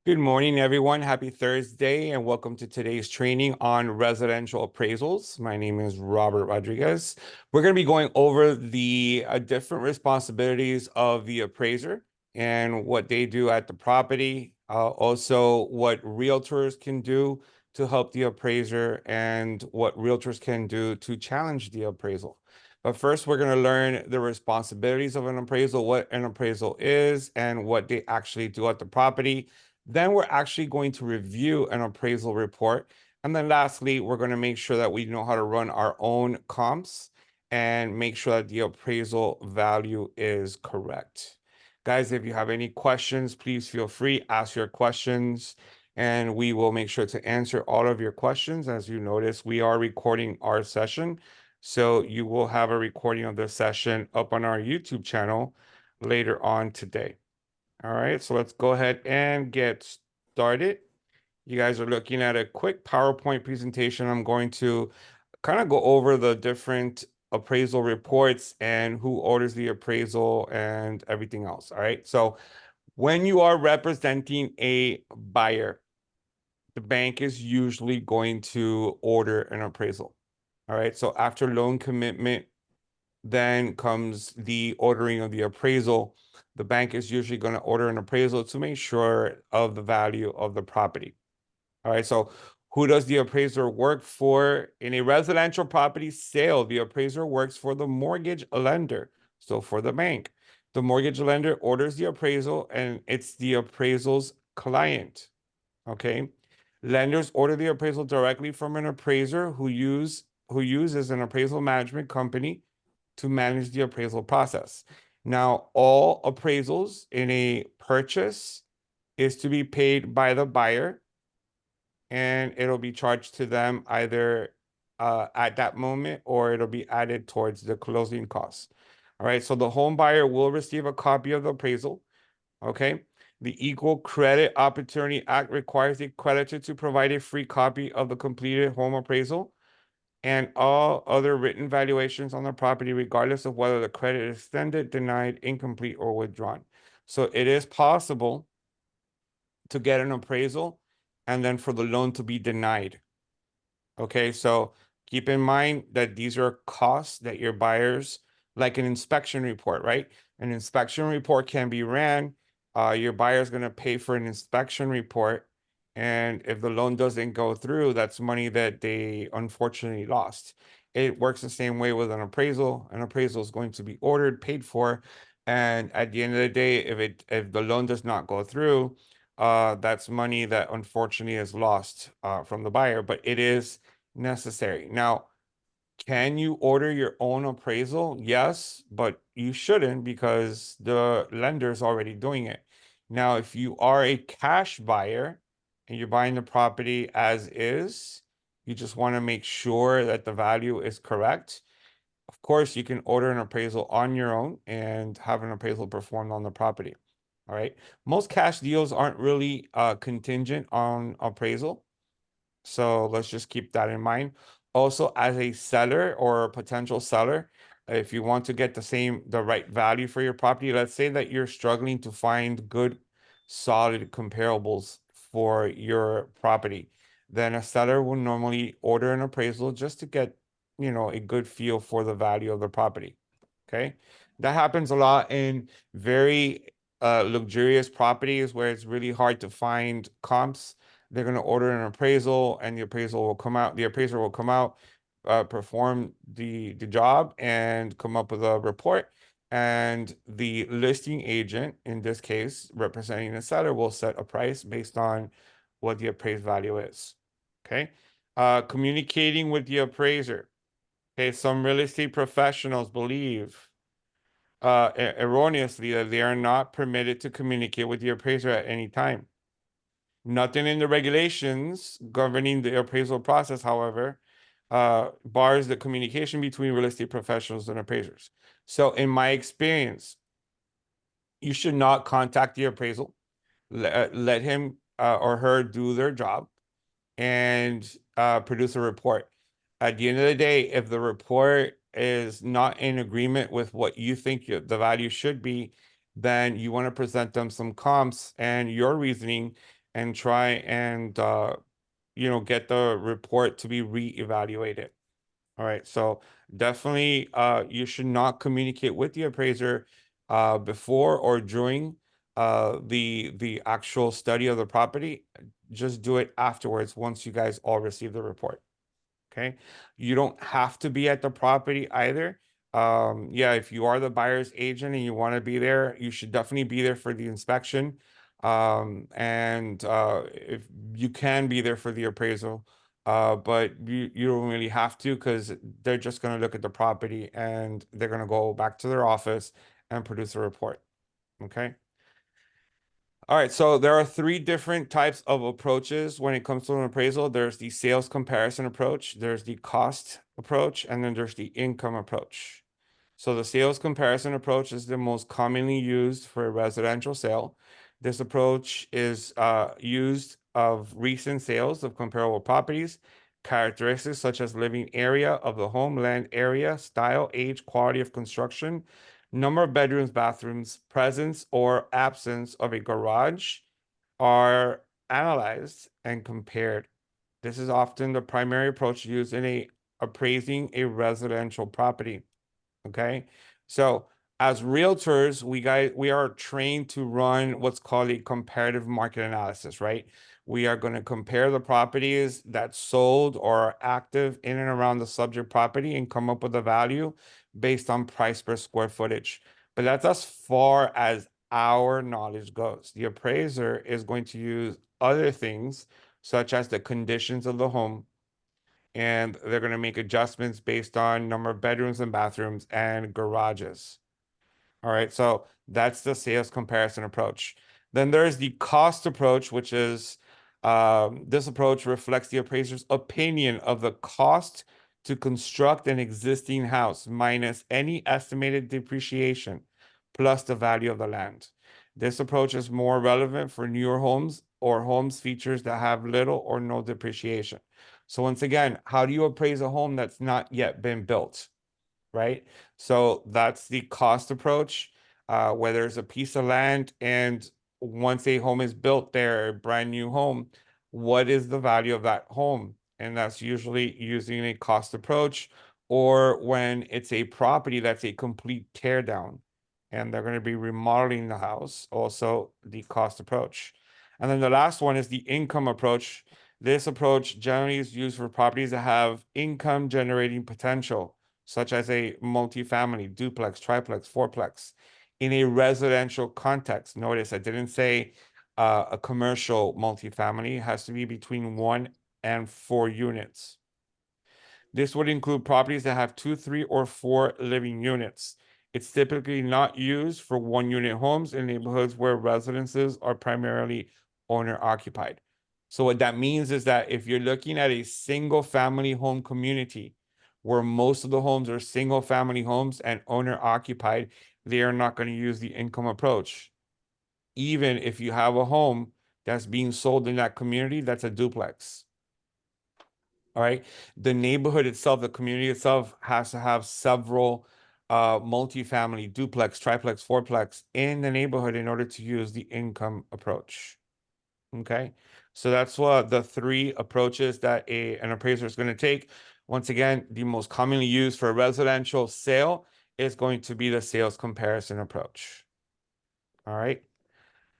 Good morning, everyone. Happy Thursday, and welcome to today's training on residential appraisals. My name is Robert Rodriguez. We're going to be going over the different responsibilities of the appraiser and what they do at the property. Also, what realtors can do to help the appraiser and what realtors can do to challenge the appraisal. But first, we're going to learn the responsibilities of an appraisal, what an appraisal is, and what they actually do at the property. Then we're actually going to review an appraisal report. And then lastly, we're going to make sure that we know how to run our own comps and make sure that the appraisal value is correct. Guys, if you have any questions, please feel free, ask your questions, and we will make sure to answer all of your questions. As you notice, we are recording our session. So you will have a recording of the session up on our YouTube channel later on today. All right, so let's go ahead and get started. You guys are looking at a quick PowerPoint presentation. I'm going to kind of go over the different appraisal reports and who orders the appraisal and everything else. All right, so when you are representing a buyer, the bank is usually going to order an appraisal. All right, so after loan commitment, then comes the ordering of the appraisal. The bank is usually going to order an appraisal to make sure of the value of the property. All right, so who does the appraiser work for? In a residential property sale, the appraiser works for the mortgage lender, so for the bank. The mortgage lender orders the appraisal and it's the appraisal's client, okay? Lenders order the appraisal directly from an appraiser who uses an appraisal management company to manage the appraisal process. Now, all appraisals in a purchase is to be paid by the buyer, and it'll be charged to them either at that moment or it'll be added towards the closing costs. All right, so the home buyer will receive a copy of the appraisal. Okay. The Equal Credit Opportunity Act requires the creditor to provide a free copy of the completed home appraisal and all other written valuations on the property, regardless of whether the credit is extended, denied, incomplete, or withdrawn. So it is possible to get an appraisal and then for the loan to be denied. Okay, so keep in mind that these are costs that your buyers, like an inspection report, right? An inspection report can be ran. Your buyer's going to pay for an inspection report. And if the loan doesn't go through, that's money that they unfortunately lost. It works the same way with an appraisal. An appraisal is going to be ordered, paid for. And at the end of the day, if the loan does not go through, that's money that unfortunately is lost from the buyer, but it is necessary. Now, can you order your own appraisal? Yes, but you shouldn't because the lender is already doing it. Now, if you are a cash buyer and you're buying the property as is, you just want to make sure that the value is correct. Of course, you can order an appraisal on your own and have an appraisal performed on the property. All right. Most cash deals aren't really contingent on appraisal. So let's just keep that in mind. Also, as a seller or a potential seller, if you want to get the right value for your property, let's say that you're struggling to find good, solid comparables for your property, then a seller will normally order an appraisal just to get, a good feel for the value of the property. Okay. That happens a lot in very luxurious properties where it's really hard to find comps. They're going to order an appraisal and the appraisal will come out. The appraiser will come out, perform the job and come up with a report. And the listing agent, in this case, representing the seller, will set a price based on what the appraised value is. Okay. Communicating with the appraiser. Okay, some real estate professionals believe erroneously that they are not permitted to communicate with the appraiser at any time. Nothing in the regulations governing the appraisal process, however, bars the communication between real estate professionals and appraisers. So in my experience, you should not contact the appraisal. Let him or her do their job and produce a report. At the end of the day, if the report is not in agreement with what you think the value should be, then you want to present them some comps and your reasoning and try and get the report to be reevaluated. All right, so definitely you should not communicate with the appraiser before or during the actual study of the property. Just do it afterwards once you guys all receive the report. Okay. You don't have to be at the property either. Yeah, if you are the buyer's agent and you want to be there, you should definitely be there for the inspection. And if you can be there for the appraisal, but you don't really have to because they're just going to look at the property and they're going to go back to their office and produce a report. Okay. All right, so there are three different types of approaches when it comes to an appraisal. There's the sales comparison approach, there's the cost approach, and then there's the income approach. So the sales comparison approach is the most commonly used for a residential sale. This approach is used of recent sales of comparable properties, characteristics such as living area of the home, land area, style, age, quality of construction, number of bedrooms, bathrooms, presence or absence of a garage are analyzed and compared. This is often the primary approach used in appraising a residential property. Okay. So as realtors, we are trained to run what's called a comparative market analysis, right? We are going to compare the properties that sold or are active in and around the subject property and come up with a value based on price per square footage. But that's as far as our knowledge goes. The appraiser is going to use other things, such as the conditions of the home, and they're going to make adjustments based on number of bedrooms and bathrooms and garages. All right, so that's the sales comparison approach. Then there's the cost approach, which is this approach reflects the appraiser's opinion of the cost to construct an existing house minus any estimated depreciation plus the value of the land. This approach is more relevant for newer homes or homes features that have little or no depreciation. So once again, how do you appraise a home that's not yet been built? Right? So that's the cost approach, where there's a piece of land and once a home is built there, a brand new home, what is the value of that home? And that's usually using a cost approach, or when it's a property that's a complete tear down and they're going to be remodeling the house, also the cost approach. And then the last one is the income approach. This approach generally is used for properties that have income generating potential, such as a multifamily, duplex, triplex, fourplex, in a residential context. Notice I didn't say a commercial multifamily. It has to be between 1 and 4 units. This would include properties that have 2, 3, or 4 living units. It's typically not used for 1 unit homes in neighborhoods where residences are primarily owner occupied. So what that means is that if you're looking at a single family home community where most of the homes are single family homes and owner occupied, they are not going to use the income approach. Even if you have a home that's being sold in that community, that's a duplex. All right. The neighborhood itself, the community itself has to have several multifamily, duplex, triplex, fourplex in the neighborhood in order to use the income approach. Okay. So that's what the three approaches that an appraiser is going to take. Once again, the most commonly used for a residential sale is going to be the sales comparison approach. All right.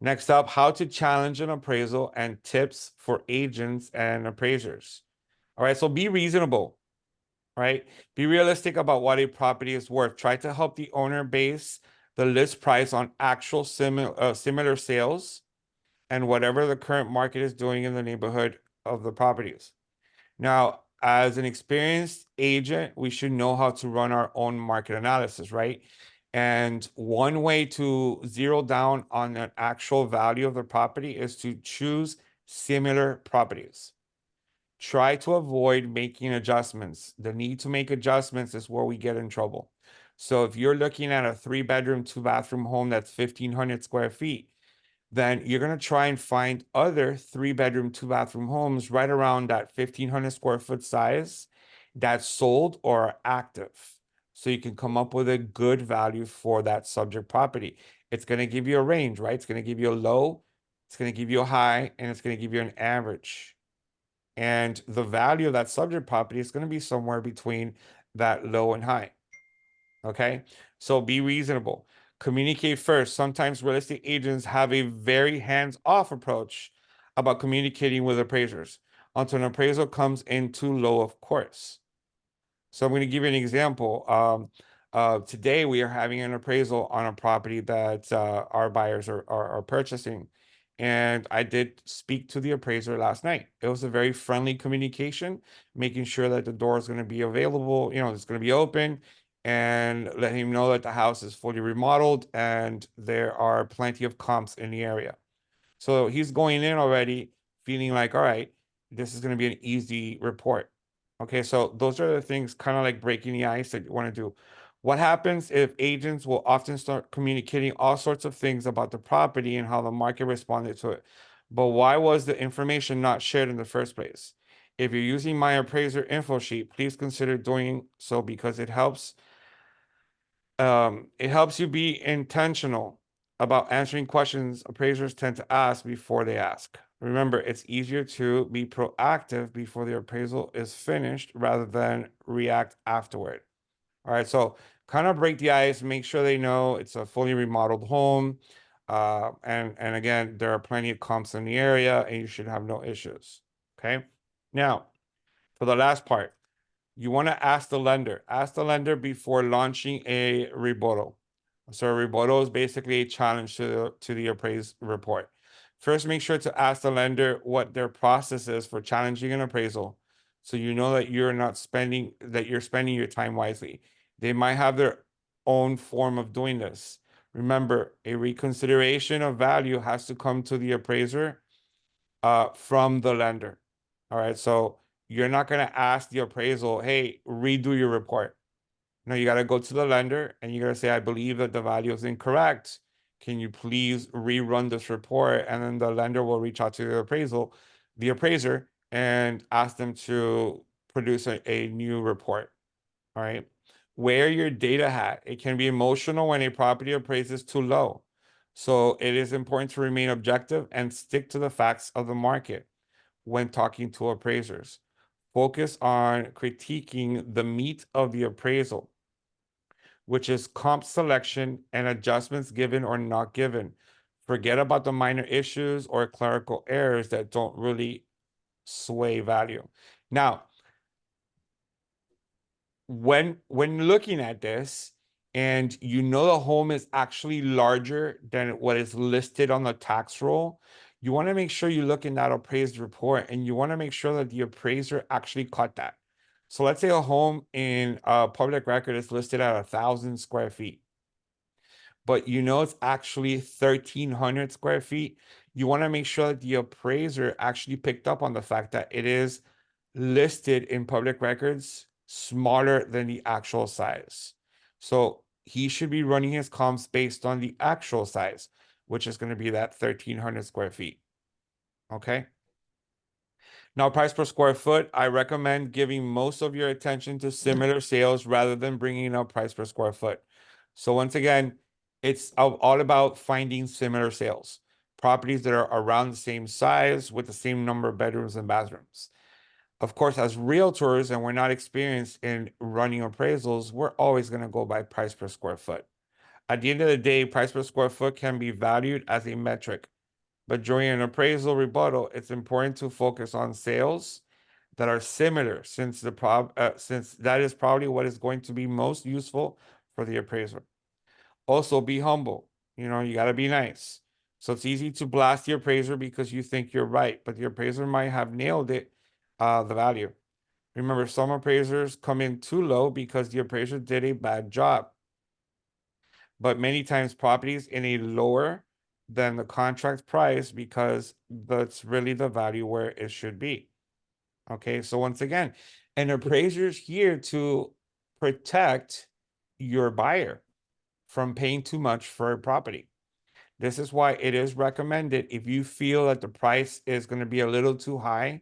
Next up, how to challenge an appraisal and tips for agents and appraisers. All right. So be reasonable, right? Be realistic about what a property is worth. Try to help the owner base the list price on actual similar sales and whatever the current market is doing in the neighborhood of the properties. Now, as an experienced agent, we should know how to run our own market analysis, right? And one way to zero down on an actual value of the property is to choose similar properties. Try to avoid making adjustments. The need to make adjustments is where we get in trouble. So if you're looking at a 3 bedroom, 2 bathroom home that's 1,500 square feet, then you're going to try and find other 3 bedroom, 2 bathroom homes right around that 1,500 square foot size that's sold or are active. So you can come up with a good value for that subject property. It's going to give you a range, right? It's going to give you a low, It's going to give you a high, and it's going to give you an average. And the value of that subject property is going to be somewhere between that low and high. Okay. So be reasonable. Communicate first. Sometimes real estate agents have a very hands-off approach about communicating with appraisers until an appraisal comes in too low, of course. So I'm going to give you an example. Today we are having an appraisal on a property that our buyers are purchasing. And I did speak to the appraiser last night. It was a very friendly communication, making sure that the door is going to be available, it's going to be open, and let him know that the house is fully remodeled and there are plenty of comps in the area. So he's going in already feeling like, all right, this is going to be an easy report. Okay, so those are the things kind of like breaking the ice that you want to do. What happens if agents will often start communicating all sorts of things about the property and how the market responded to it? But why was the information not shared in the first place? If you're using my appraiser info sheet, please consider doing so because it helps you be intentional about answering questions appraisers tend to ask before they ask. Remember, it's easier to be proactive before the appraisal is finished rather than react afterward. All right, so kind of break the ice, make sure they know it's a fully remodeled home. And again, there are plenty of comps in the area and you should have no issues. Okay. Now, for the last part, you want to ask the lender. Ask the lender before launching a rebuttal. So a rebuttal is basically a challenge to the appraised report. First, make sure to ask the lender what their process is for challenging an appraisal, so you know that you're spending your time wisely. They might have their own form of doing this. Remember, a reconsideration of value has to come to the appraiser from the lender. All right. So you're not going to ask the appraisal, hey, redo your report. No, you got to go to the lender and you got to say, I believe that the value is incorrect. Can you please rerun this report? And then the lender will reach out to the appraiser, and ask them to produce a new report. All right. Wear your data hat. It can be emotional when a property appraises too low. So it is important to remain objective and stick to the facts of the market when talking to appraisers. Focus on critiquing the meat of the appraisal, which is comp selection and adjustments given or not given. Forget about the minor issues or clerical errors that don't really sway value. Now, when looking at this and the home is actually larger than what is listed on the tax roll, you want to make sure you look in that appraised report and you want to make sure that the appraiser actually caught that. So let's say a home in public record is listed at 1,000 square feet, but it's actually 1,300 square feet. You want to make sure that the appraiser actually picked up on the fact that it is listed in public records smaller than the actual size. So he should be running his comps based on the actual size, which is going to be that 1,300 square feet. Okay. Now, price per square foot, I recommend giving most of your attention to similar sales rather than bringing up price per square foot. So once again, it's all about finding similar sales, properties that are around the same size with the same number of bedrooms and bathrooms. Of course, as realtors, and we're not experienced in running appraisals, we're always going to go by price per square foot. At the end of the day, price per square foot can be valued as a metric, but during an appraisal rebuttal, it's important to focus on sales that are similar, since that is probably what is going to be most useful for the appraiser. Also, be humble. You got to be nice. So it's easy to blast the appraiser because you think you're right, but the appraiser might have nailed it, the value. Remember, some appraisers come in too low because the appraiser did a bad job. But many times properties in a lower than the contract price because that's really the value where it should be. Okay, so once again, an appraiser is here to protect your buyer from paying too much for a property. This is why it is recommended, if you feel that the price is going to be a little too high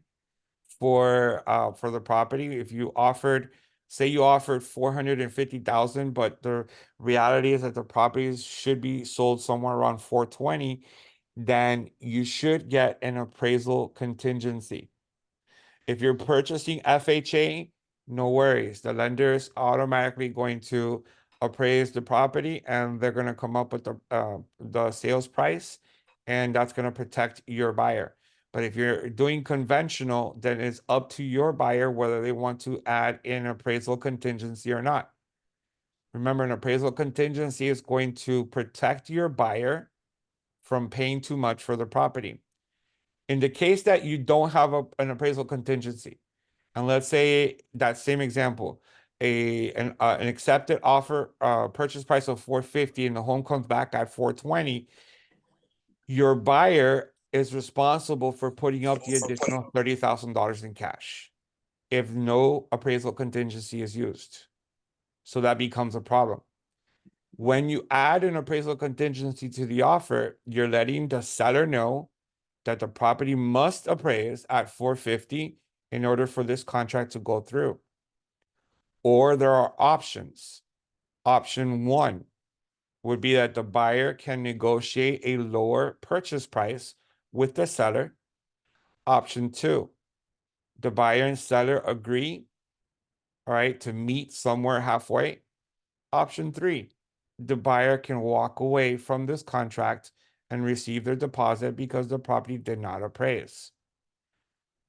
for the property, if you offered, say you offered 450,000, but the reality is that the properties should be sold somewhere around 420, then you should get an appraisal contingency. If you're purchasing FHA, no worries. The lender is automatically going to appraise the property and they're going to come up with the sales price, and that's going to protect your buyer. But if you're doing conventional, then it's up to your buyer whether they want to add in appraisal contingency or not. Remember, an appraisal contingency is going to protect your buyer from paying too much for the property. In the case that you don't have an appraisal contingency, and let's say that same example, an accepted offer purchase price of 450 and the home comes back at 420, your buyer is responsible for putting up the additional $30,000 in cash if no appraisal contingency is used. So that becomes a problem. When you add an appraisal contingency to the offer, you're letting the seller know that the property must appraise at 450 in order for this contract to go through. Or there are options. Option one would be that the buyer can negotiate a lower purchase price with the seller. Option two, the buyer and seller agree, all right, to meet somewhere halfway. Option three, the buyer can walk away from this contract and receive their deposit because the property did not appraise.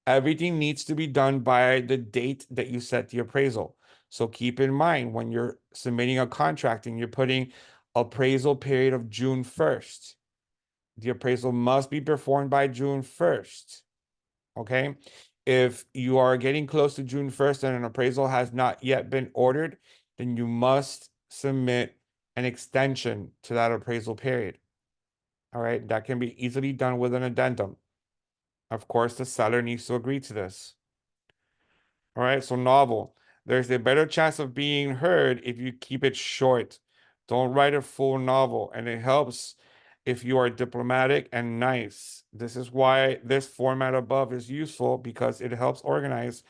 Everything needs to be done by the date that you set the appraisal. So keep in mind when you're submitting a contract and you're putting appraisal period of June 1st, the appraisal must be performed by June 1st. Okay. If you are getting close to June 1st and an appraisal has not yet been ordered, then you must submit an extension to that appraisal period. All right. That can be easily done with an addendum. Of course, the seller needs to agree to this. All right, so novel. There's a better chance of being heard if you keep it short. Don't write a full novel, and it helps if you are diplomatic and nice. This is why this format above is useful because it helps organize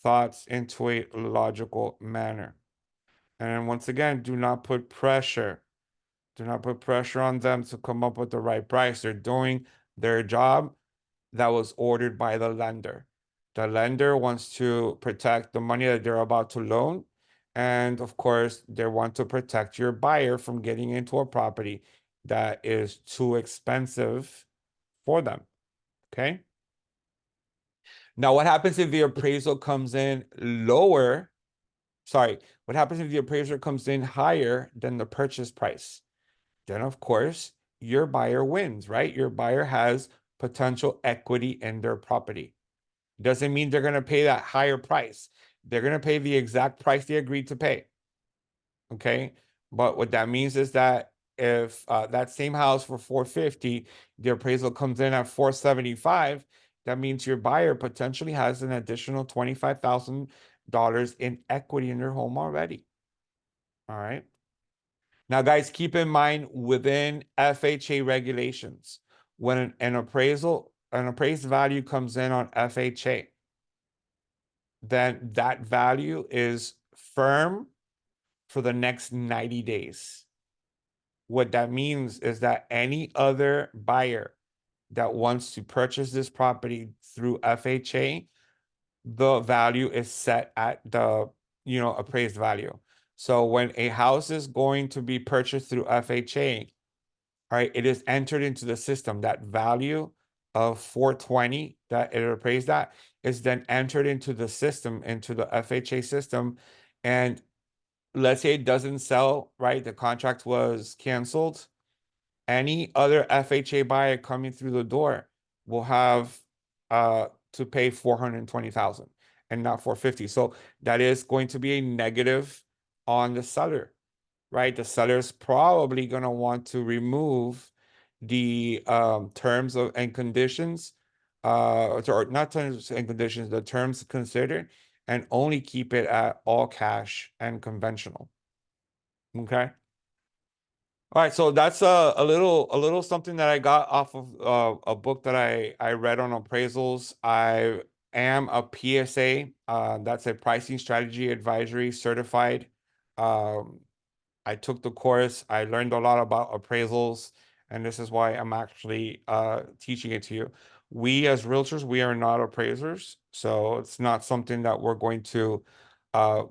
thoughts into a logical manner. And once again, do not put pressure. Do not put pressure on them to come up with the right price. They're doing their job that was ordered by the lender. The lender wants to protect the money that they're about to loan. And of course, they want to protect your buyer from getting into a property that is too expensive for them. Okay. Now, what happens if the appraisal comes in lower? Sorry, what happens if the appraiser comes in higher than the purchase price? Then, of course, your buyer wins, right? Your buyer has potential equity in their property. Doesn't mean they're going to pay that higher price. They're going to pay the exact price they agreed to pay. Okay. But what that means is that if that same house for 450, the appraisal comes in at 475, that means your buyer potentially has an additional $25,000 in equity in their home already. All right. Now, guys, keep in mind within FHA regulations, when an appraised value comes in on FHA, then that value is firm for the next 90 days. What that means is that any other buyer that wants to purchase this property through FHA, the value is set at the, appraised value. So when a house is going to be purchased through FHA, all right, it is entered into the system. That value of 420 that it appraised at is then entered into the system, into the FHA system. And let's say it doesn't sell, right? The contract was canceled. Any other FHA buyer coming through the door will have to pay 420,000 and not 450. So that is going to be a negative on the seller, right? The seller's probably going to want to remove the terms of and conditions, or not terms and conditions, the terms considered, and only keep it at all cash and conventional. Okay. All right, so that's a little something that I got off of a book that I read on appraisals. I am a PSA, that's a pricing strategy advisory certified. Um, I took the course. I learned a lot about appraisals, and this is why I'm actually teaching it to you. We as realtors, we are not appraisers, so it's not something that we're going to uh,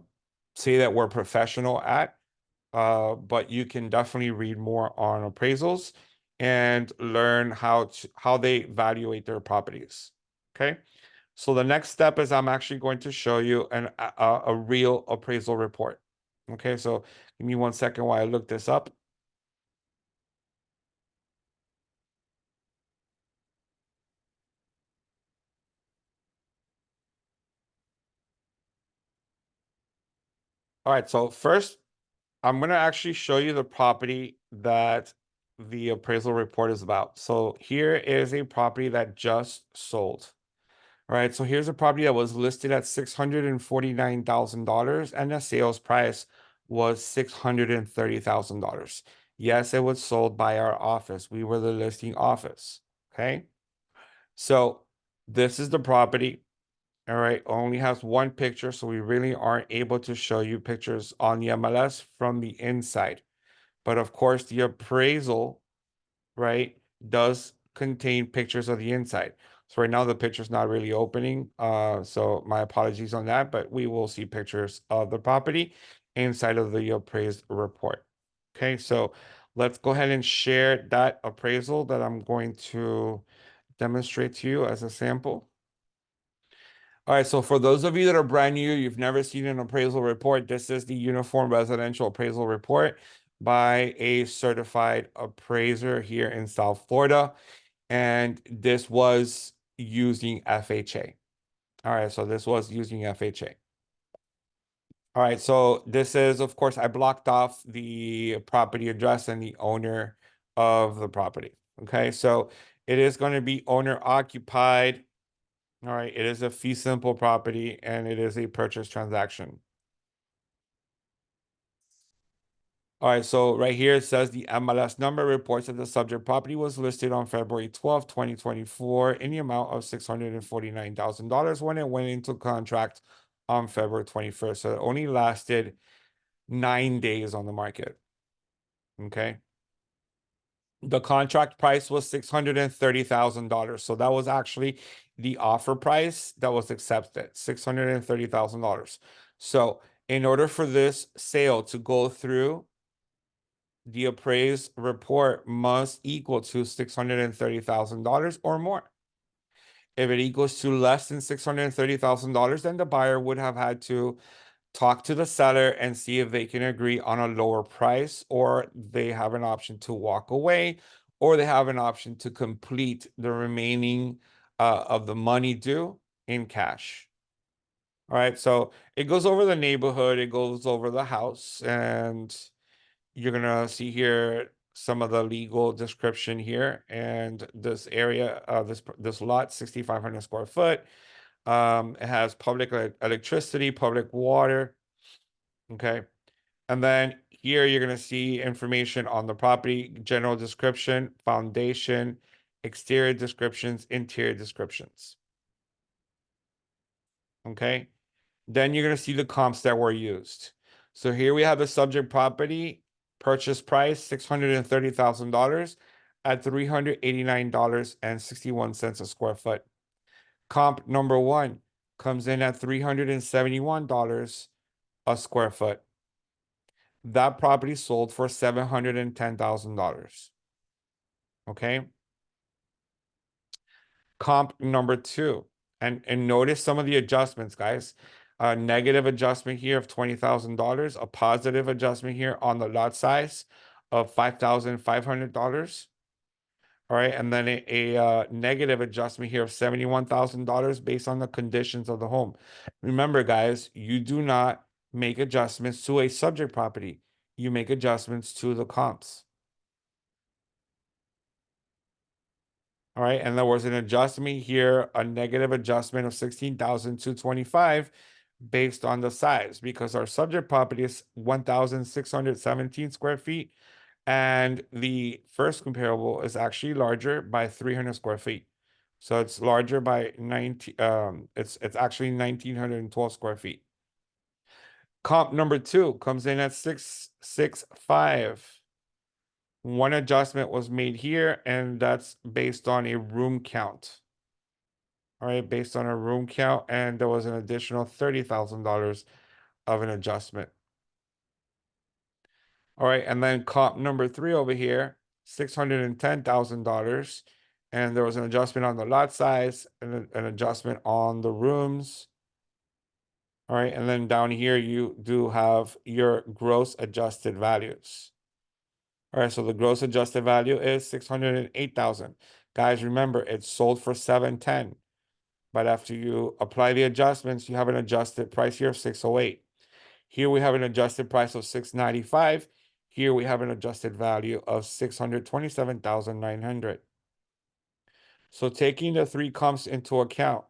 say that we're professional at. But you can definitely read more on appraisals and learn how they evaluate their properties. Okay. So the next step is I'm actually going to show you a real appraisal report. Okay, so give me 1 second while I look this up. All right, so first I'm gonna actually show you the property that the appraisal report is about. So here is a property that just sold. All right, so here's a property that was listed at $649,000 and the sales price was $630,000. Yes, it was sold by our office. We were the listing office. Okay, so this is the property. All right, only has one picture, so we really aren't able to show you pictures on the MLS from the inside. But of course, the appraisal, right, does contain pictures of the inside. So right now the picture's not really opening. So my apologies on that, but we will see pictures of the property inside of the appraised report. Okay, so let's go ahead and share that appraisal that I'm going to demonstrate to you as a sample. All right, so for those of you that are brand new, you've never seen an appraisal report, this is the Uniform Residential Appraisal Report by a certified appraiser here in South Florida. And this was using FHA. All right, so this was using FHA. All right, so this is, of course, I blocked off the property address and the owner of the property. Okay, so it is going to be owner occupied. All right, it is a fee simple property and it is a purchase transaction. All right, so right here it says the MLS number reports that the subject property was listed on February 12th, 2024 in the amount of $649,000 when it went into contract on February 21st. So it only lasted 9 days on the market. Okay. The contract price was $630,000. So that was actually the offer price that was accepted, $630,000. So in order for this sale to go through, the appraised report must equal to $630,000 or more. If it equals to less than $630,000, then the buyer would have had to talk to the seller and see if they can agree on a lower price, or they have an option to walk away, or they have an option to complete the remaining of the money due in cash. All right, so it goes over the neighborhood, it goes over the house, and you're gonna see here some of the legal description here. And this area, this lot, 6,500 square foot. It has public electricity, public water. Okay. And then here you're gonna see information on the property, general description, foundation, exterior descriptions, interior descriptions. Okay. Then you're going to see the comps that were used. So here we have the subject property purchase price, $630,000 at $389.61 a square foot. Comp number one comes in at $371 a square foot. That property sold for $710,000. Okay. Comp number two. And notice some of the adjustments, guys. A negative adjustment here of $20,000, a positive adjustment here on the lot size of $5,500. All right, and then a negative adjustment here of $71,000 based on the conditions of the home. Remember, guys, you do not make adjustments to a subject property. You make adjustments to the comps. All right, and there was an adjustment here, a negative adjustment of 16,225 based on the size, because our subject property is 1,617 square feet, and the first comparable is actually larger by 300 square feet. So it's larger by 19, it's actually 1,912 square feet. Comp number two comes in at 665. One adjustment was made here, and that's based on a room count. All right, based on a room count, and there was an additional $30,000 of an adjustment. All right, and then comp number three over here, $610,000, and there was an adjustment on the lot size and an adjustment on the rooms. All right, and then down here you do have your gross adjusted values. All right, so the gross adjusted value is 608,000. Guys, remember it's sold for 710, but after you apply the adjustments, you have an adjusted price here of 608. Here we have an adjusted price of 695. Here we have an adjusted value of 627,900. So taking the three comps into account,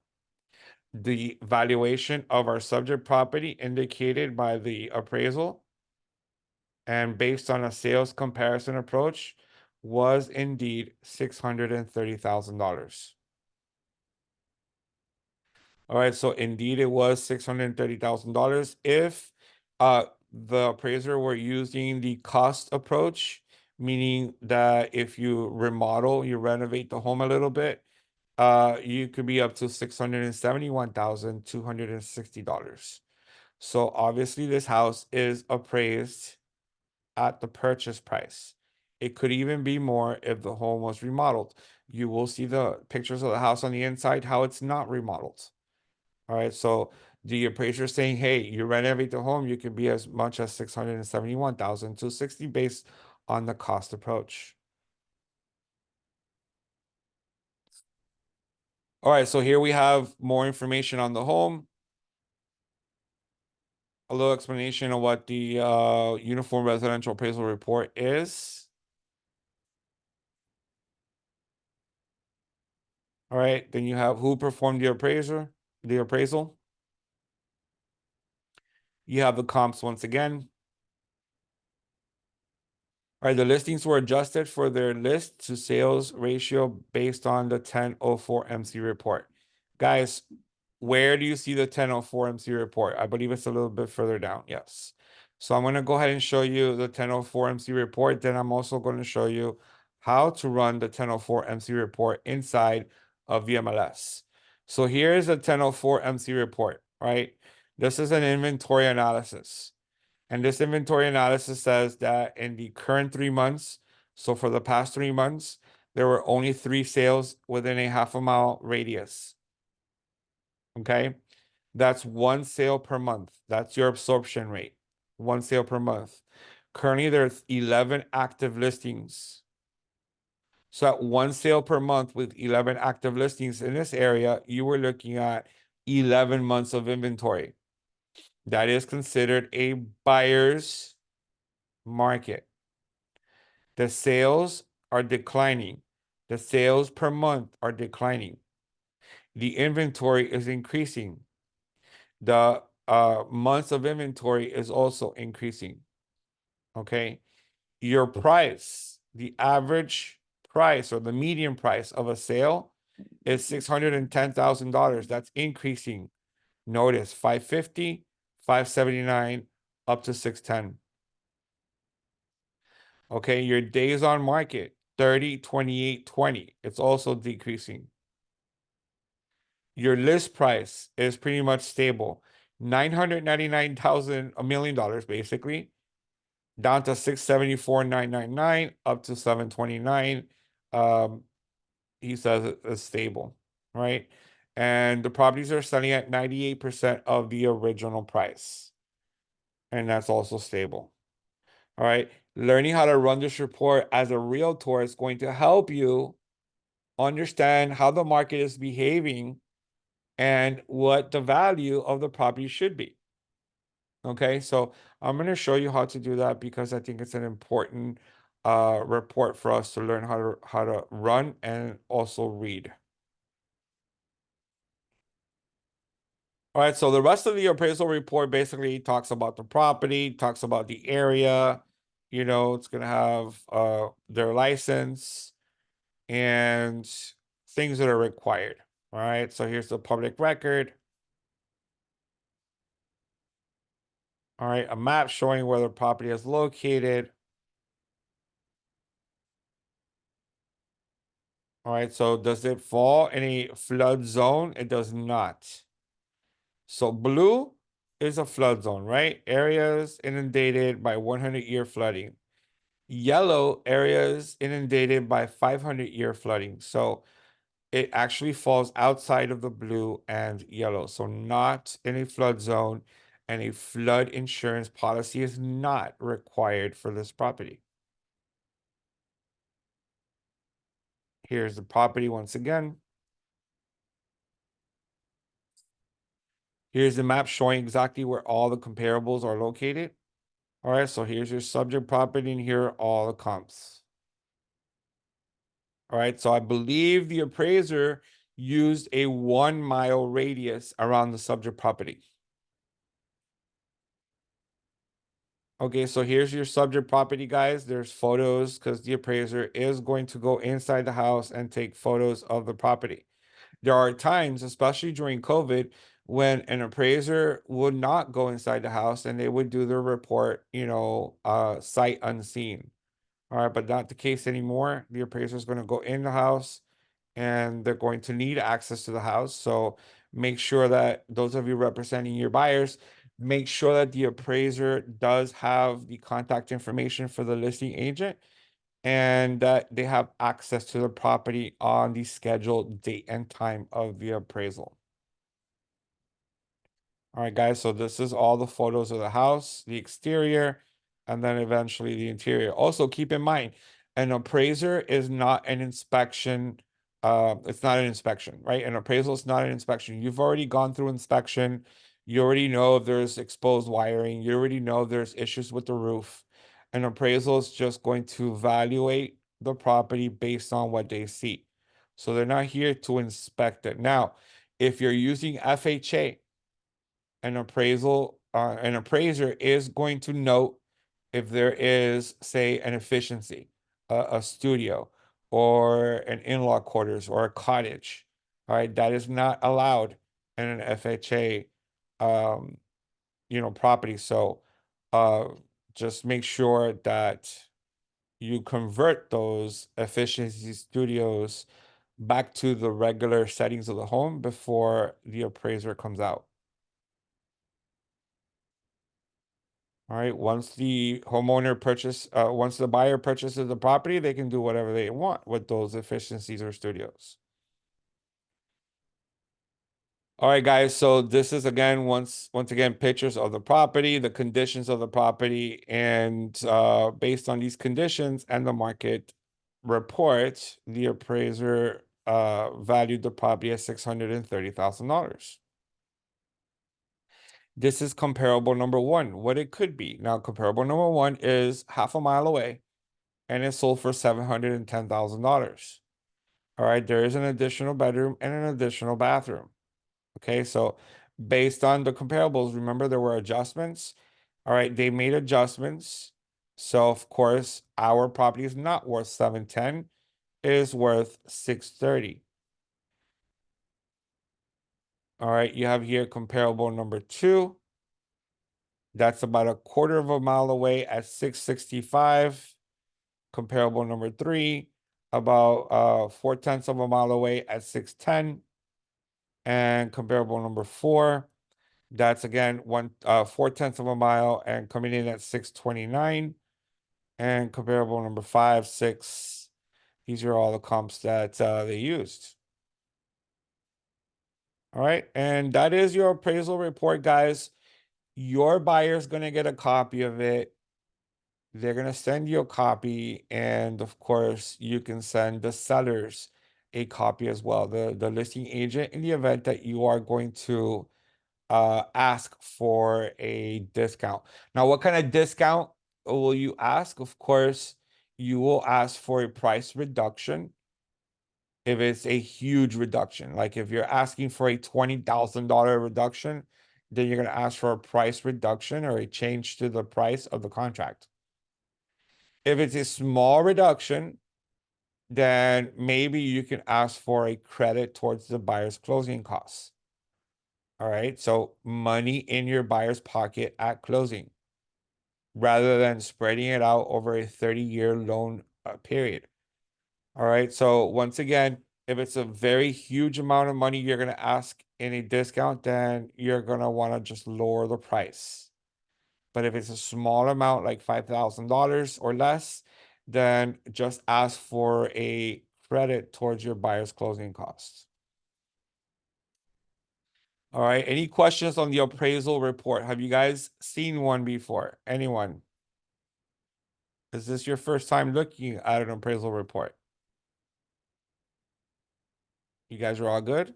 the valuation of our subject property indicated by the appraisal and based on a sales comparison approach was indeed $630,000. All right, so indeed it was $630,000. If the appraiser were using the cost approach, meaning that if you remodel, you renovate the home a little bit, you could be up to $671,260. So obviously this house is appraised at the purchase price. It could even be more if the home was remodeled. You will see the pictures of the house on the inside, how it's not remodeled. All right, so the appraiser saying, hey, you renovate the home, you can be as much as 671,260 based on the cost approach. All right, so here we have more information on the home, a little explanation of what the Uniform Residential Appraisal Report is. All right, then you have who performed the appraisal. You have the comps once again. All right, the listings were adjusted for their list to sales ratio based on the 1004 MC report. Guys, where do you see the 1004 MC report? I believe it's a little bit further down. Yes. So I'm going to go ahead and show you the 1004 MC report. Then I'm also going to show you how to run the 1004 MC report inside of the MLS. So here's a 1004 MC report, right? This is an inventory analysis. And this inventory analysis says that in the current 3 months, so for the past 3 months, there were only 3 sales within a half a mile radius. Okay. That's 1 sale per month. That's your absorption rate. 1 sale per month. Currently, there's 11 active listings. So at 1 sale per month with 11 active listings in this area, you were looking at 11 months of inventory. That is considered a buyer's market. The sales are declining. The sales per month are declining. The inventory is increasing. The months of inventory is also increasing. Okay. Your price, the average price or the median price of a sale is $610,000. That's increasing. Notice 550, 579, up to 610. Okay, your days on market, 30, 28, 20. It's also decreasing. Your list price is pretty much stable. 999,000, $1 million basically, down to 674,999, up to 729. He says it's stable, right? And the properties are selling at 98% of the original price. And that's also stable. All right. Learning how to run this report as a realtor is going to help you understand how the market is behaving and what the value of the property should be. Okay, so I'm going to show you how to do that because I think it's an important report for us to learn how to run and also read. All right, so the rest of the appraisal report basically talks about the property, talks about the area, it's going to have their license and things that are required. All right, so here's the public record. All right, a map showing where the property is located. All right, so does it fall in a flood zone? It does not. So blue is a flood zone, right? Areas inundated by 100-year flooding. Yellow areas inundated by 500-year flooding. So it actually falls outside of the blue and yellow. So not in a flood zone, and a flood insurance policy is not required for this property. Here's the property once again. Here's the map showing exactly where all the comparables are located. All right, so here's your subject property, and here are all the comps. All right, so I believe the appraiser used a 1 mile radius around the subject property. Okay, so here's your subject property, guys. There's photos because the appraiser is going to go inside the house and take photos of the property. There are times, especially during COVID, when an appraiser would not go inside the house and they would do their report, sight unseen. All right, but not the case anymore. The appraiser is going to go in the house and they're going to need access to the house. So make sure that those of you representing your buyers, make sure that the appraiser does have the contact information for the listing agent and that they have access to the property on the scheduled date and time of the appraisal. All right, guys, so this is all the photos of the house, the exterior, and then eventually the interior. Also, keep in mind, an appraiser is not an inspection. It's not an inspection, right? An appraisal is not an inspection. You've already gone through inspection. You already know if there's exposed wiring. You already know if there's issues with the roof. An appraisal is just going to evaluate the property based on what they see. So they're not here to inspect it. Now, if you're using FHA, an appraiser is going to note if there is, say, an efficiency, a studio, or an in-law quarters, or a cottage. All right, that is not allowed in an FHA, um, property. So, uh, just make sure that you convert those efficiency studios back to the regular settings of the home before the appraiser comes out. All right. Once the buyer purchases the property, they can do whatever they want with those efficiencies or studios. All right, guys. So this is again, once again, pictures of the property, the conditions of the property, and based on these conditions and the market report, the appraiser valued the property at $630,000. This is comparable number one, what it could be. Now, comparable number one is half a mile away, and it sold for $710,000. All right, there is an additional bedroom and an additional bathroom. Okay, so based on the comparables, remember there were adjustments. All right, they made adjustments. So of course, our property is not worth 710, it is worth 630. All right, you have here comparable number two. That's about a quarter of a mile away at 665. Comparable number three, about 4/10 of a mile away at 610. And comparable number four, that's again 4/10 of a mile and coming in at 629. And comparable number five, six, these are all the comps that they used. All right, and that is your appraisal report, guys. Your buyer's gonna get a copy of it. They're going to send you a copy, and of course, you can send the sellers a copy as well, the listing agent, in the event that you are going to ask for a discount. Now, what kind of discount will you ask? Of course, you will ask for a price reduction if it's a huge reduction. Like if you're asking for a $20,000 reduction, then you're going to ask for a price reduction or a change to the price of the contract. If it's a small reduction, then maybe you can ask for a credit towards the buyer's closing costs. All right. So money in your buyer's pocket at closing rather than spreading it out over a 30-year loan period. All right. So once again, if it's a very huge amount of money you're going to ask in a discount, then you're going to want to just lower the price. But if it's a small amount, like $5,000 or less, then just ask for a credit towards your buyer's closing costs. All right. Any questions on the appraisal report? Have you guys seen one before? Anyone? Is this your first time looking at an appraisal report? You guys are all good?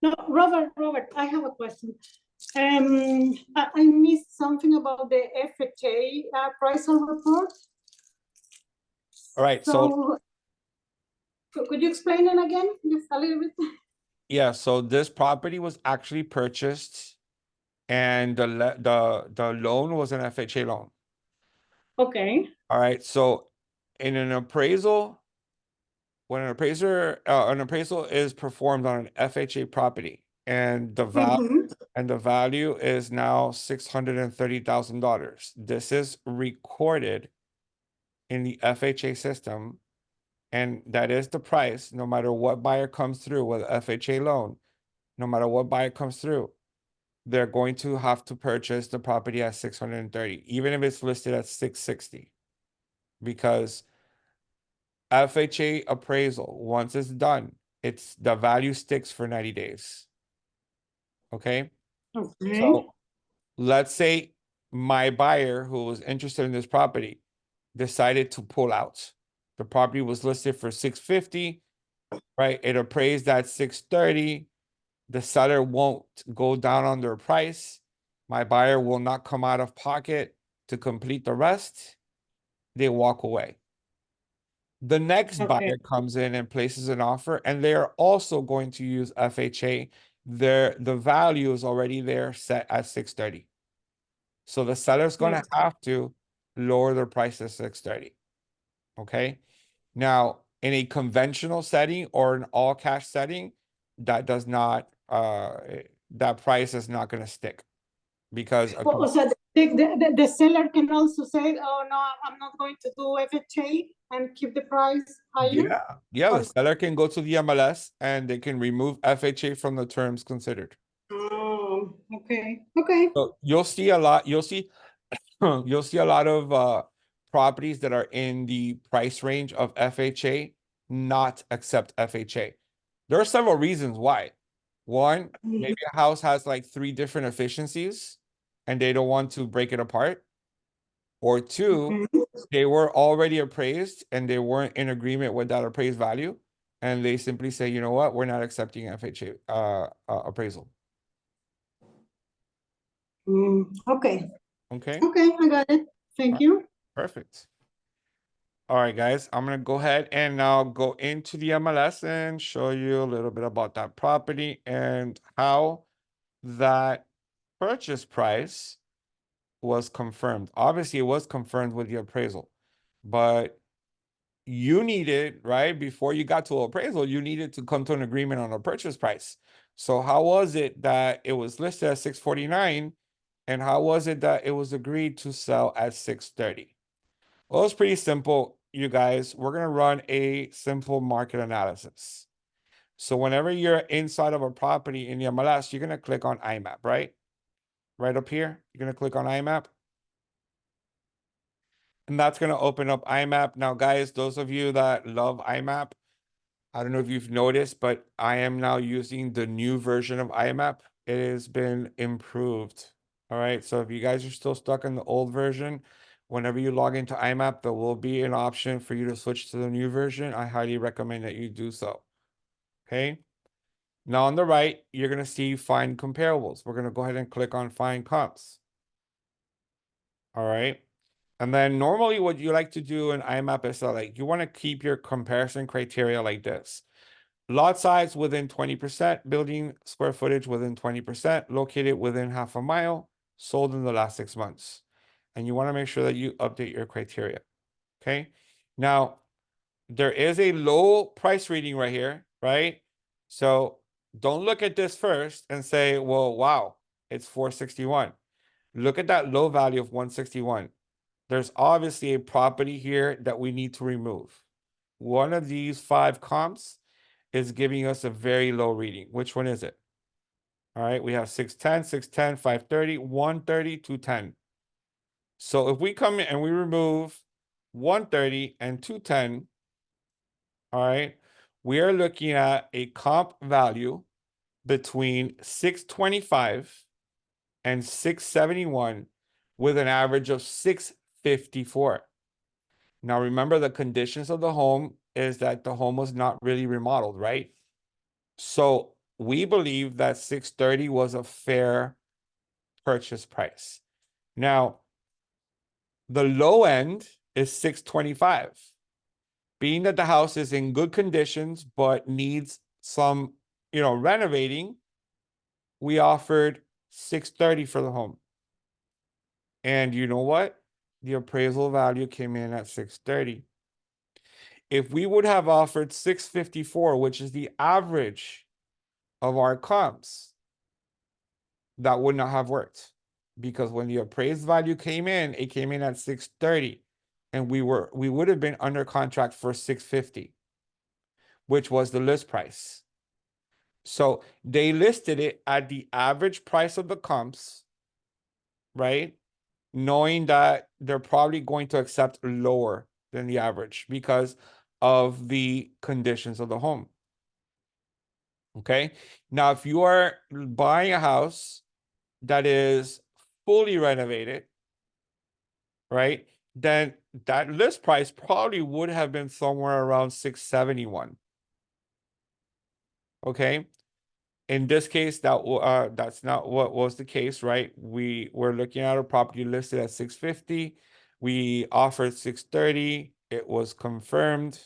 No, Robert, I have a question. I missed something about the FHA appraisal report. All right. So So could you explain it again, just a little bit? yeah, so this property was actually purchased and the loan was an FHA loan. Okay. All right. So in an appraisal, when an appraisal is performed on an FHA property and the value is now $630,000. This is recorded in the FHA system, and that is the price no matter what buyer comes through with FHA loan, no matter what buyer comes through. They're going to have to purchase the property at 630, even if it's listed at 660, because FHA appraisal, once it's done, it's the value sticks for 90 days. Okay. Okay. So let's say my buyer who was interested in this property decided to pull out. The property was listed for 650, right? It appraised at 630. The seller won't go down on their price. My buyer will not come out of pocket to complete the rest. They walk away. The next Okay. buyer comes in and places an offer, and they are also going to use FHA. The value is already there set at 630. So the seller's going to have to lower their price to 630. Okay. Now, in a conventional setting or an all cash setting, that does not that price is not going to stick because So the seller can also say, oh, no, I'm not going to do FHA and keep the price higher? yeah, the Or, seller can go to the MLS and they can remove FHA from the terms considered. okay. Okay. So you'll see a lot of properties that are in the price range of FHA not accept FHA. There are several reasons why. One, maybe a house has like three different efficiencies and they don't want to break it apart. Or two, Okay. they were already appraised and they weren't in agreement with that appraised value. And they simply say, you know what, we're not accepting FHA appraisal. Okay. Okay, Okay, I got it. Thank you. perfect. All right, guys, I'm gonna go ahead and now go into the MLS and show you a little bit about that property and how that purchase price was confirmed. Obviously, it was confirmed with the appraisal, but you needed, right, before you got to appraisal, you needed to come to an agreement on a purchase price. So how was it that it was listed at 649 and how was it that it was agreed to sell at 630? Well, it's pretty simple, you guys. We're going to run a simple market analysis. So whenever you're inside of a property in the MLS, you're going to click on IMAP, right? Right up here, you're going to click on IMAP. And that's going to open up IMAP. Now, guys, those of you that love IMAP, I don't know if you've noticed, but I am now using the new version of IMAP. It has been improved. All right. So if you guys are still stuck in the old version, whenever you log into IMAP, there will be an option for you to switch to the new version. I highly recommend that you do so. Okay. Now on the right, you're going to see find comparables. We're going to go ahead and click on find comps. All right. And then normally what you like to do in IMAP is like you want to keep your comparison criteria like this. Lot size within 20%, building square footage within 20%, located within half a mile, sold in the last 6 months. And you want to make sure that you update your criteria. Okay. Now, there is a low price reading right here, right? So don't look at this first and say, well, wow, it's 461. Look at that low value of 161. There's obviously a property here that we need to remove. one of these 5 comps is giving us a very low reading. Which one is it? All right, we have 610, 610, 530, 130, 210. So if we come in and we remove 130 and 210, all right, we are looking at a comp value between 625 and 671 with an average of 654. Now remember, the conditions of the home is that the home was not really remodeled, right? So we believe that 630 was a fair purchase price. Now, the low end is 625. Being that the house is in good conditions but needs some, renovating, we offered 630 for the home. And you know what? The appraisal value came in at 630. If we would have offered 654, which is the average of our comps, that would not have worked, because when the appraised value came in, it came in at 630, and we would have been under contract for 650, which was the list price. So they listed it at the average price of the comps, right? Knowing that they're probably going to accept lower than the average because of the conditions of the home. Okay. Now, if you are buying a house that is fully renovated, right, then that list price probably would have been somewhere around 671. Okay. In this case, that's not what was the case, right? We were looking at a property listed at 650. We offered 630. It was confirmed,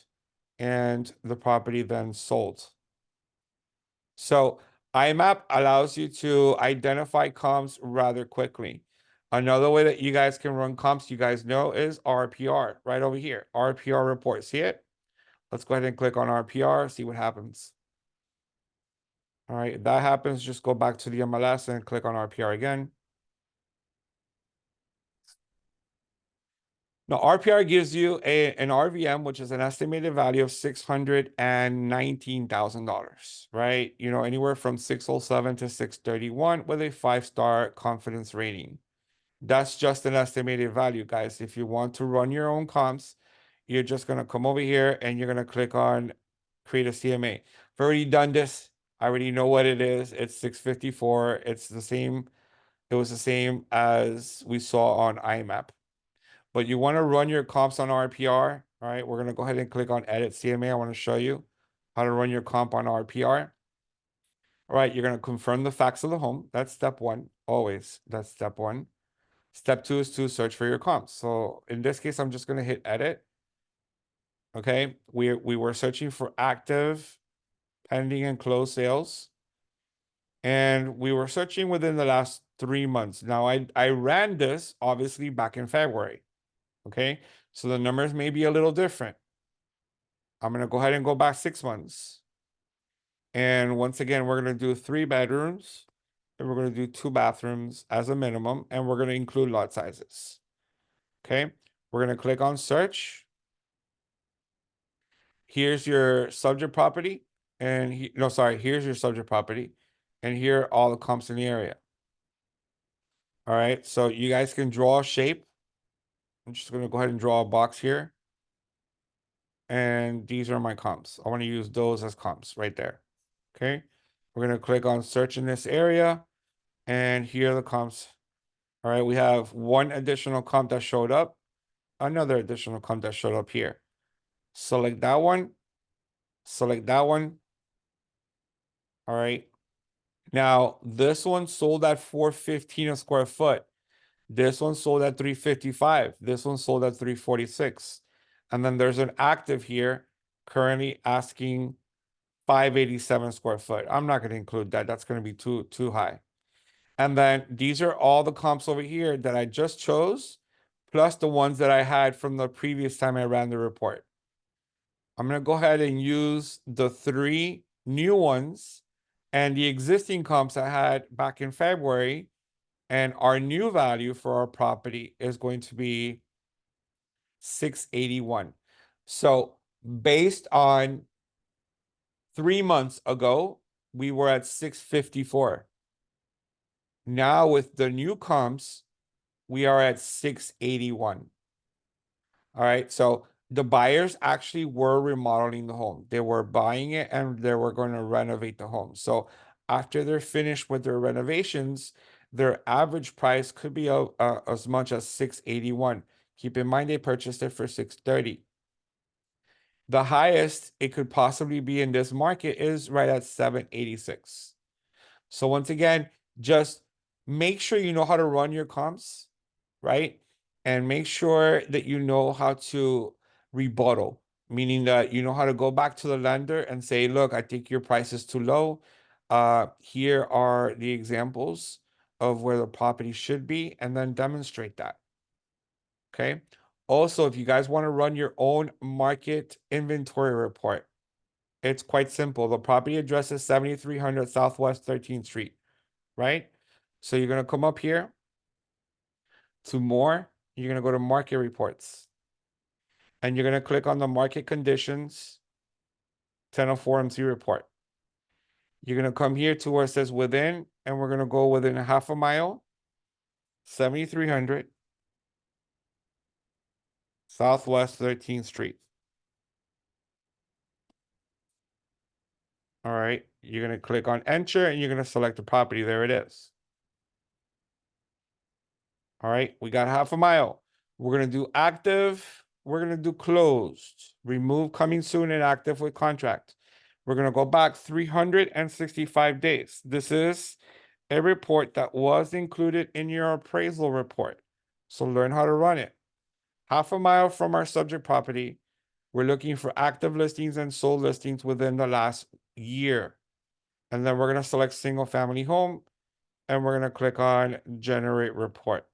and the property then sold. So IMAP allows you to identify comps rather quickly. Another way that you guys can run comps, you guys know, is RPR right over here. RPR report. See it? Let's go ahead and click on RPR, see what happens. All right, if that happens, just go back to the MLS and click on RPR again. Now, RPR gives you an RVM, which is an estimated value of $619,000, right? Anywhere from 607 to 631 with a 5-star confidence rating. That's just an estimated value, guys. If you want to run your own comps, you're just going to come over here and you're going to click on create a CMA. I've already done this. I already know what it is. It's 654. It's the same. It was the same as we saw on IMAP. But you want to run your comps on RPR. All right, we're going to go ahead and click on edit CMA. I want to show you how to run your comp on RPR. All right, you're going to confirm the facts of the home. That's step 1. Always. That's step 1. Step 2 is to search for your comps. So in this case, I'm just going to hit edit. Okay, we were searching for active, pending, and closed sales. And we were searching within the last 3 months. Now, I ran this obviously back in February. Okay, so the numbers may be a little different. I'm going to go ahead and go back 6 months. And once again, we're going to do 3 bedrooms, and we're going to do 2 bathrooms as a minimum, and we're going to include lot sizes. Okay, we're going to click on search. Here's your subject property, and here's your subject property, and here are all the comps in the area. All right, so you guys can draw a shape. I'm just going to go ahead and draw a box here. And these are my comps. I want to use those as comps right there. Okay, we're going to click on search in this area, and here are the comps. All right, we have one additional comp that showed up, another additional comp that showed up here. Select that one, select that one. All right, now this one sold at $415 a square foot. This one sold at $355. This one sold at $346. And then there's an active here currently asking $587 square foot. I'm not going to include that. That's going to be too high. And then these are all the comps over here that I just chose, plus the ones that I had from the previous time I ran the report. I'm going to go ahead and use the 3 new ones and the existing comps I had back in February. And our new value for our property is going to be 681. So Based on 3 months ago, we were at 654. Now with the new comps, we are at 681. All right. So the buyers actually were remodeling the home. They were buying it and they were going to renovate the home. So after they're finished with their renovations, their average price could be as much as 681. Keep in mind they purchased it for 630. The highest it could possibly be in this market is right at 786. So once again, just make sure you know how to run your comps, right? And make sure that you know how to rebuttal, meaning that you know how to go back to the lender and say, look, I think your price is too low. Here are the examples of where the property should be, and then demonstrate that. Okay. Also, if you guys want to run your own market inventory report, it's quite simple. The property address is 7300 Southwest 13th Street, right? So you're going to come up here to more. You're going to go to market reports. And you're going to click on the market conditions 1004 MC report. You're going to come here to where it says within, and we're going to go within a half a mile, 7300 Southwest 13th Street. All right. You're going to click on enter and you're going to select the property. There it is. All right. We got half a mile. We're going to do active. We're going to do closed. Remove coming soon and active with contract. We're going to go back 365 days. This is a report that was included in your appraisal report. So learn how to run it. Half a mile from our subject property, we're looking for active listings and sold listings within the last year. And then we're going to select single family home and we're going to click on generate report.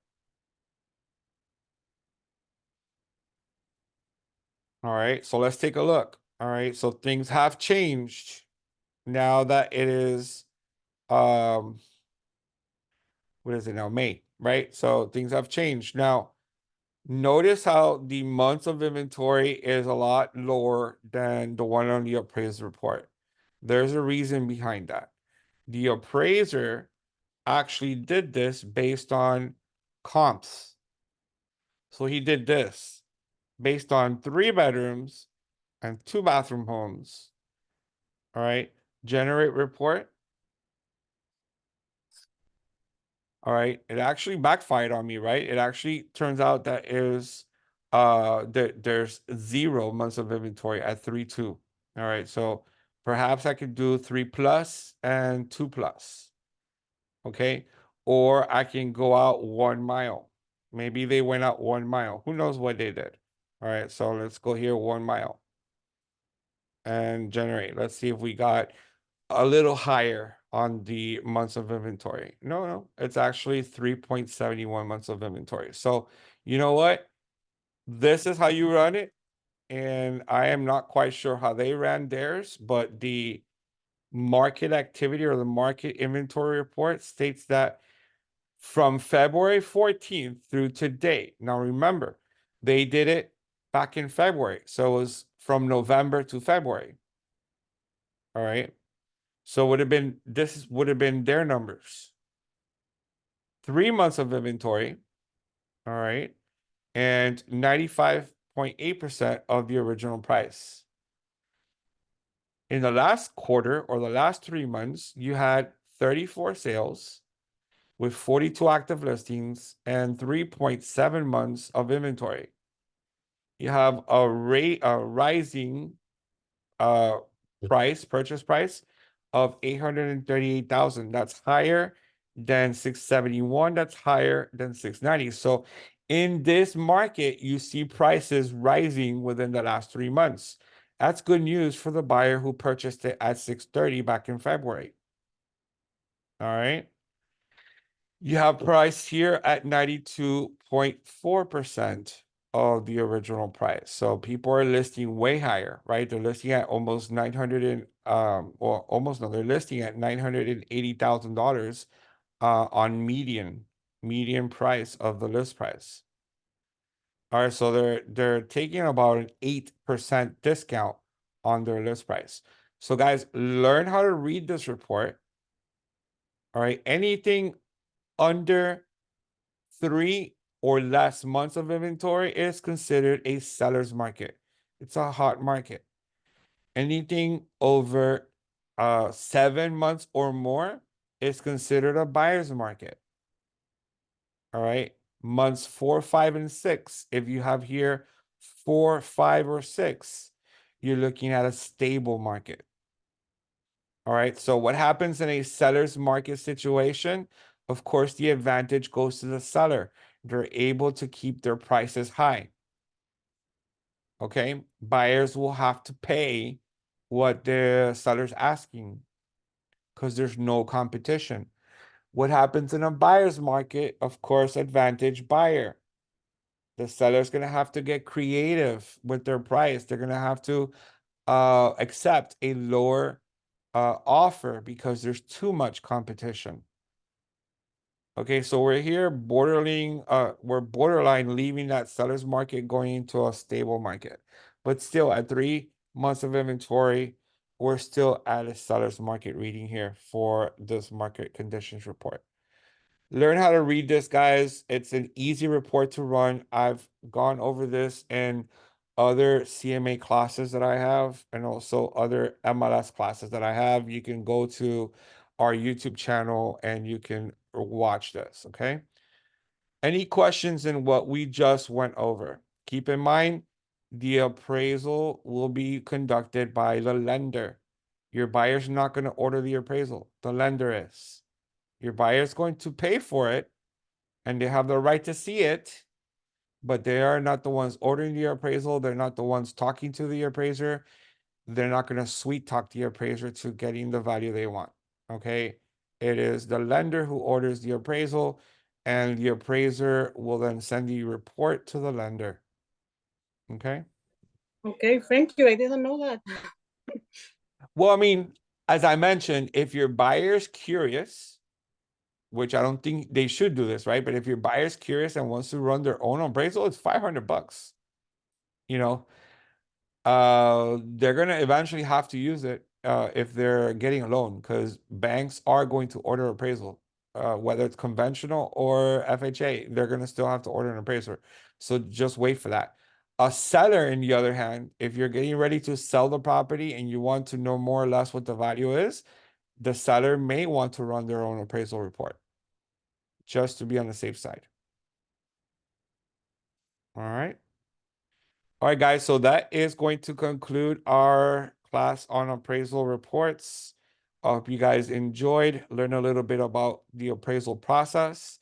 All right, so let's take a look. All right, so things have changed now that it is what is it now? May, right? So things have changed. Now, notice how the months of inventory is a lot lower than the one on the appraisal report. There's a reason behind that. The appraiser actually did this based on comps. So he did this based on 3 bedrooms and 2 bathroom homes. All right, generate report. All right, it actually backfired on me, right? It actually turns out that is there's 0 months of inventory at 3.2. All right, so perhaps I could do 3 plus and 2 plus. Okay, or I can go out 1 mile. Maybe they went out 1 mile. Who knows what they did? All right, so let's go here 1 mile and generate. Let's see if we got a little higher on the months of inventory. No, it's actually 3.71 months of inventory. So you know what? This is how you run it. And I am not quite sure how they ran theirs, but the market activity or the market inventory report states that from February 14th through today. Now remember, they did it back in February. So it was from November to February. All right. So this would have been their numbers. 3 months of inventory, all right, and 95.8% of the original price. In the last quarter or the last 3 months, you had 34 sales with 42 active listings and 3.7 months of inventory. You have a rising uh purchase price of 838,000. That's higher than 671. That's higher than 690. So in this market, you see prices rising within the last 3 months. That's good news for the buyer who purchased it at 630 back in February. All right. You have price here at 92.4% of the original price. So people are listing way higher, right? They're listing at almost 900 and or almost no, they're listing at $980,000 on median price of the list price. All right, so they're taking about an 8% discount on their list price. So guys, learn how to read this report. All right, anything under 3 or less months of inventory is considered a seller's market. It's a hot market. Anything over 7 months or more is considered a buyer's market. All right. Months 4, 5, and 6. If you have here 4, 5, or 6, you're looking at a stable market. All right. So what happens in a seller's market situation? Of course, the advantage goes to the seller. They're able to keep their prices high. Okay. Buyers will have to pay what the seller's asking because there's no competition. What happens in a buyer's market? Of course, advantage buyer. The seller's going to have to get creative with their price. They're going to have to accept a lower offer because there's too much competition. Okay, so we're borderline leaving that seller's market going into a stable market. But still at 3 months of inventory, we're still at a seller's market reading here for this market conditions report. Learn how to read this, guys. It's an easy report to run. I've gone over this in other CMA classes that I have and also other MLS classes that I have. You can go to our YouTube channel and you can watch this, okay? Any questions in what we just went over? Keep in mind, the appraisal will be conducted by the lender. Your buyer's not going to order the appraisal. The lender is. Your buyer's going to pay for it and they have the right to see it, but they are not the ones ordering the appraisal. They're not the ones talking to the appraiser. They're not going to sweet talk the appraiser to getting the value they want. Okay. It is the lender who orders the appraisal, and the appraiser will then send the report to the lender. Okay. Okay, thank you. I didn't know that. Well, I mean, as I mentioned, if your buyer's curious, which I don't think they should do this, right? But if your buyer's curious and wants to run their own appraisal, it's $500. You know, they're gonna eventually have to use it if they're getting a loan because banks are going to order appraisal, whether it's conventional or FHA, they're gonna still have to order an appraiser. So just wait for that. A seller, on the other hand, if you're getting ready to sell the property and you want to know more or less what the value is, the seller may want to run their own appraisal report just to be on the safe side. All right. All right, guys. So that is going to conclude our class on appraisal reports. I hope you guys enjoyed, learn a little bit about the appraisal process.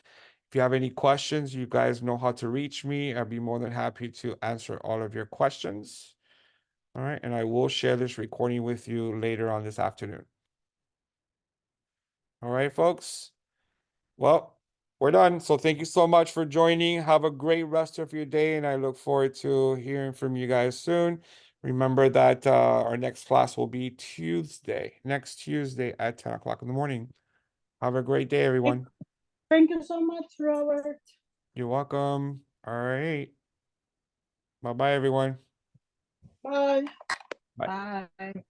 If you have any questions, you guys know how to reach me. I'd be more than happy to answer all of your questions. All right. And I will share this recording with you later on this afternoon. All right, folks. Well, we're done. So thank you so much for joining. Have a great rest of your day, and I look forward to hearing from you guys soon. Remember that our next class will be next Tuesday at 10 o'clock in the morning. Have a great day, everyone. Thank you so much, Robert. You're welcome. All right. Bye-bye, everyone. Bye. Bye. Bye.